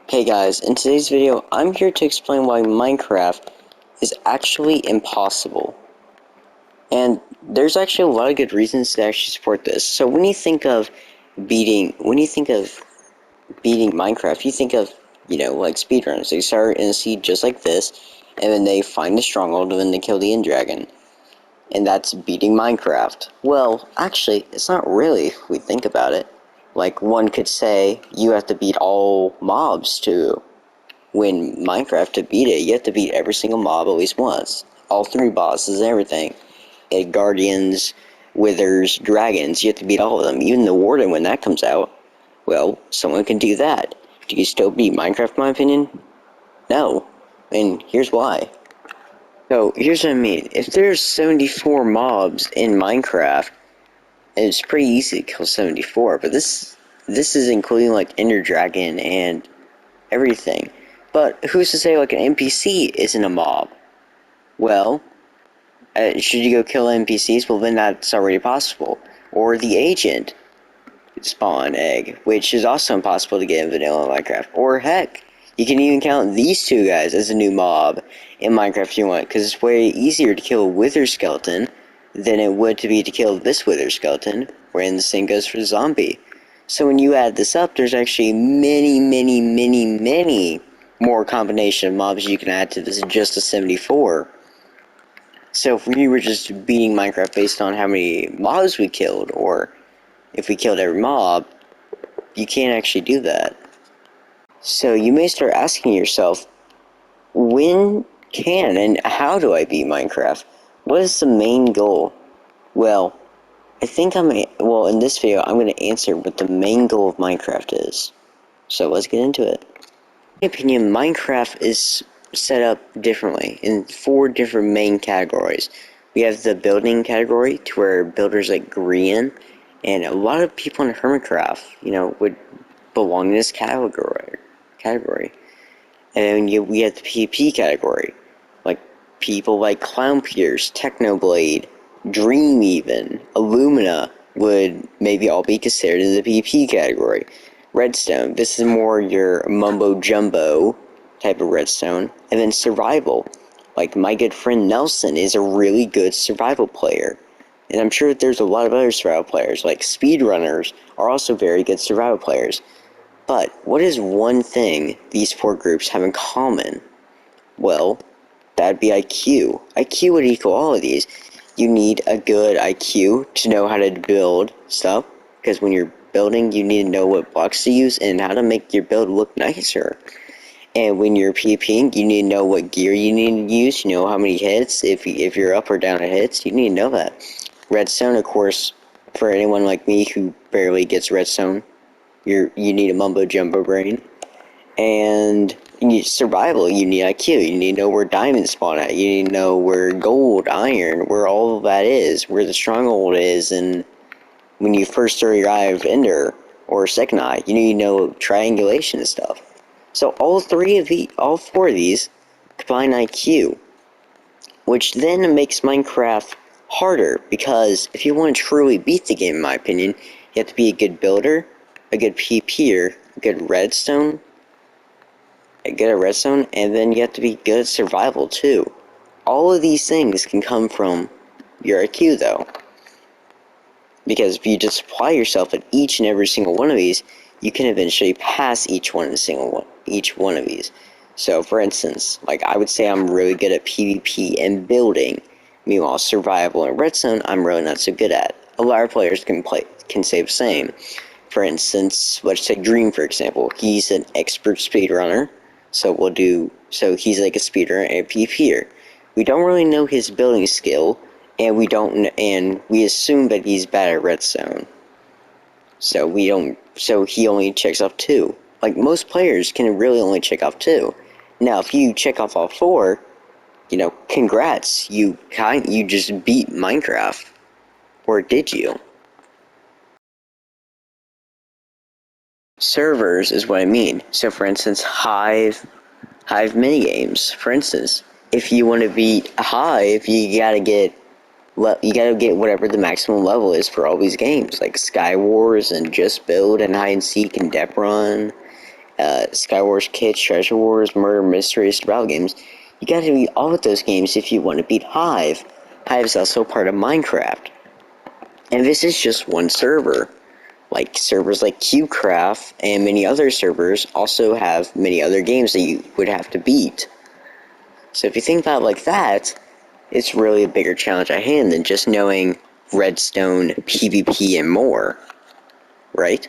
Hey guys, in today's video, I'm here to explain why Minecraft is actually impossible. And there's actually a lot of good reasons to actually support this. So when you think of beating Minecraft, you think of, like speedrunners. They start in a seed just like this, and then they find the stronghold, and then they kill the end dragon. And that's beating Minecraft. Well, actually, it's not really if we think about it. Like, one could say you have to beat all mobs to win Minecraft. To beat it, you have to beat every single mob at least once. All three bosses and everything. And guardians, withers, dragons, you have to beat all of them. Even the warden when that comes out. Well, someone can do that. Do you still beat Minecraft, in my opinion? No. And here's why. So, here's what I mean. If there's 74 mobs in Minecraft, and it's pretty easy to kill 74, but this is including like Ender Dragon and everything. But who's to say like an NPC isn't a mob? Well, should you go kill NPCs? Well, then that's already possible. Or the agent spawn egg, which is also impossible to get in vanilla Minecraft. Or heck, you can even count these two guys as a new mob in Minecraft if you want, because it's way easier to kill a wither skeleton than it would to be to kill this wither skeleton, wherein the same goes for the zombie. So when you add this up, there's actually many more combination of mobs you can add to this just a 74. So if we were just beating Minecraft based on how many mobs we killed, or if we killed every mob, you can't actually do that. So you may start asking yourself, when can and how do I beat Minecraft? What is the main goal? Well, in this video, I'm going to answer what the main goal of Minecraft is. So let's get into it. In my opinion, Minecraft is set up differently in 4 different main categories. We have the building category, to where builders like Grian, and a lot of people in Hermitcraft, would belong in this category. And then we have the PvP category, like people like ClownPierce, Technoblade, Dream even, Illumina would maybe all be considered in the PvP category. Redstone, this is more your mumbo jumbo type of redstone. And then survival, like my good friend Nelson is a really good survival player. And I'm sure that there's a lot of other survival players, like speedrunners are also very good survival players. But what is one thing these 4 groups have in common? Well, that'd be IQ. IQ would equal all of these. You need a good IQ to know how to build stuff, because when you're building, you need to know what blocks to use and how to make your build look nicer. And when you're PvPing, you need to know what gear you need to use, how many hits, if you're up or down at hits, you need to know that. Redstone, of course, for anyone like me who barely gets redstone, you need a mumbo jumbo brain. And you need survival, you need IQ, you need to know where diamonds spawn at, you need to know where gold, iron, where all of that is, where the stronghold is, and when you first throw your Eye of Ender, or Second Eye, you need to know triangulation and stuff. So all 4 of these combine IQ, which then makes Minecraft harder, because if you want to truly beat the game, in my opinion, you have to be a good builder, a good PvPer, a good redstone, and then you have to be good at survival too. All of these things can come from your IQ though, because if you just apply yourself at each and every single one of these, you can eventually pass each one of these. So for instance, like I would say I'm really good at PvP and building, meanwhile survival and redstone I'm really not so good at. A lot of players can say the same. For instance, let's take Dream for example. He's an expert speedrunner, so he's like a speedrunner and a PvPer. We don't really know his building skill, and we assume that he's bad at redstone. So he only checks off 2. Like most players can really only check off 2. Now if you check off all 4, congrats, you just beat Minecraft. Or did you? Servers is what I mean. So for instance, Hive minigames. For instance, if you want to beat Hive, you gotta get whatever the maximum level is for all these games, like Sky Wars and Just Build and Hide and Seek and Dep Run Skywars Kids, Treasure Wars, Murder Mystery, survival games. You gotta beat all of those games if you want to beat Hive. Hive is also part of Minecraft. And this is just one server. Like servers like CubeCraft and many other servers also have many other games that you would have to beat. So if you think about it like that, it's really a bigger challenge at hand than just knowing Redstone, PvP, and more. Right?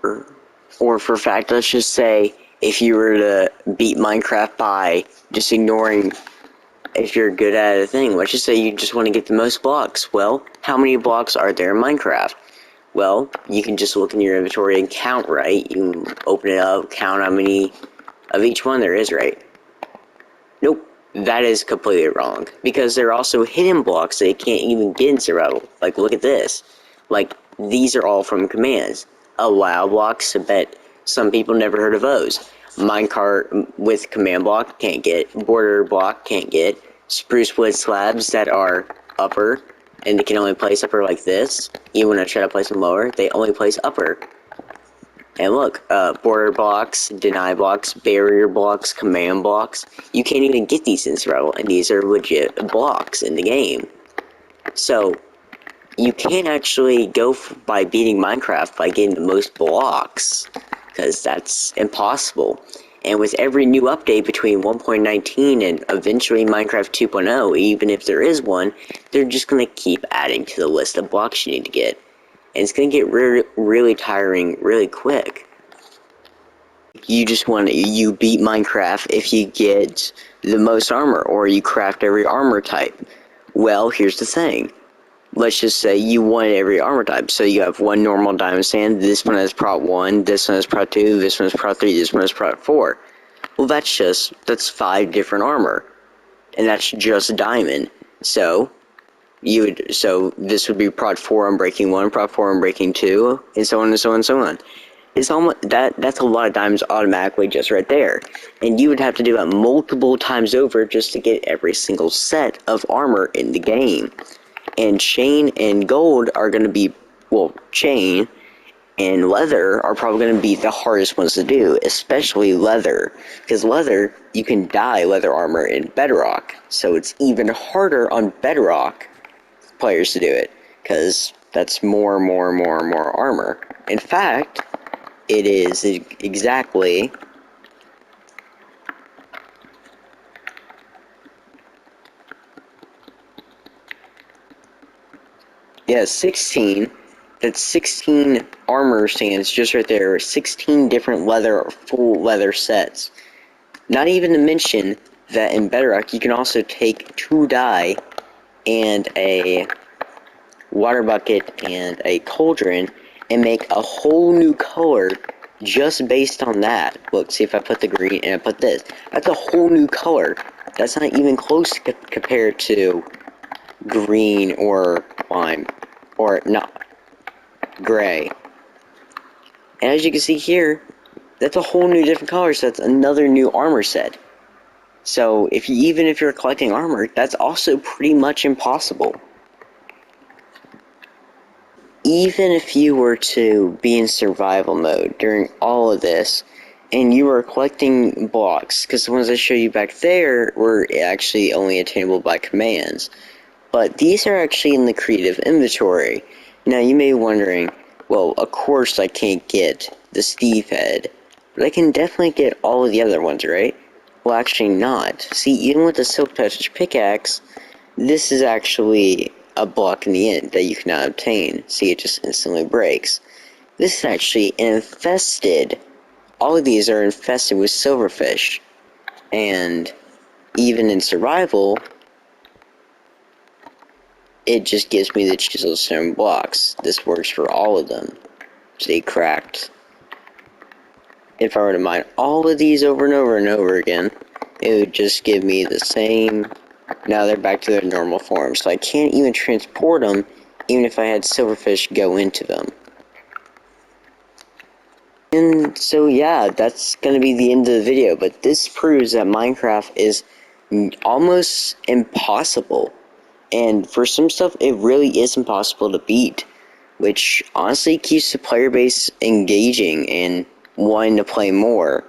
Or for a fact, let's just say if you were to beat Minecraft by just ignoring if you're good at a thing, let's just say you just want to get the most blocks. Well, how many blocks are there in Minecraft? Well, you can just look in your inventory and count, right? You open it up, count how many of each one there is, right? Nope, that is completely wrong. Because there are also hidden blocks that you can't even get in survival. Like, look at this. Like, these are all from commands. Allow blocks, I bet some people never heard of those. Minecart with command block, can't get. Border block, can't get. Spruce wood slabs that are upper, and they can only place upper like this. Even when I try to place them lower, they only place upper. And look, border blocks, deny blocks, barrier blocks, command blocks. You can't even get these in survival, and these are legit blocks in the game. So, you can't actually go by beating Minecraft by getting the most blocks, because that's impossible. And with every new update between 1.19 and eventually Minecraft 2.0, even if there is one, they're just going to keep adding to the list of blocks you need to get. And it's going to get really tiring really quick. You beat Minecraft if you get the most armor, or you craft every armor type. Well, here's the thing. Let's just say you want every armor type. So you have one normal diamond sand, this one has prot 1, this one has prot 2, this one has prot 3, this one has prot 4. Well, that's 5 different armor. And that's just diamond. So this would be prot 4 on breaking 1, prot 4 on breaking 2, and so on and so on and so on. It's almost that's a lot of diamonds automatically just right there. And you would have to do that multiple times over just to get every single set of armor in the game. And chain and gold are going to be, well, chain and leather are probably going to be the hardest ones to do, especially leather. Because leather, you can dye leather armor in Bedrock, so it's even harder on Bedrock players to do it, because that's more armor. In fact, it is exactly... Yeah, 16. That's 16 armor stands just right there. 16 different full leather sets. Not even to mention that in Bedrock, you can also take 2 dye and a water bucket and a cauldron and make a whole new color just based on that. Look, see if I put the green and I put this. That's a whole new color. That's not even close compared to green or lime, or not gray. And as you can see here, that's a whole new different color, so that's another new armor set. So even if you're collecting armor, that's also pretty much impossible. Even if you were to be in survival mode during all of this, and you were collecting blocks, because the ones I showed you back there were actually only attainable by commands. But these are actually in the creative inventory. Now you may be wondering, well, of course I can't get the Steve head, but I can definitely get all of the other ones, right? Well, actually not. See, even with the Silk Touch pickaxe, this is actually a block in the end that you cannot obtain. See, it just instantly breaks. This is actually infested. All of these are infested with silverfish. And even in survival, it just gives me the chisel stone blocks. This works for all of them. Stay cracked. If I were to mine all of these over and over and over again, it would just give me the same. Now they're back to their normal form, so I can't even transport them, even if I had silverfish go into them. And so yeah, that's gonna be the end of the video, but this proves that Minecraft is almost impossible. And for some stuff, it really is impossible to beat, which honestly keeps the player base engaging and wanting to play more.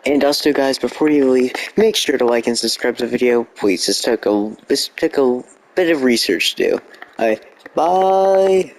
And also, guys, before you leave, make sure to like and subscribe to the video. Please, this took a bit of research to do. Alright, bye!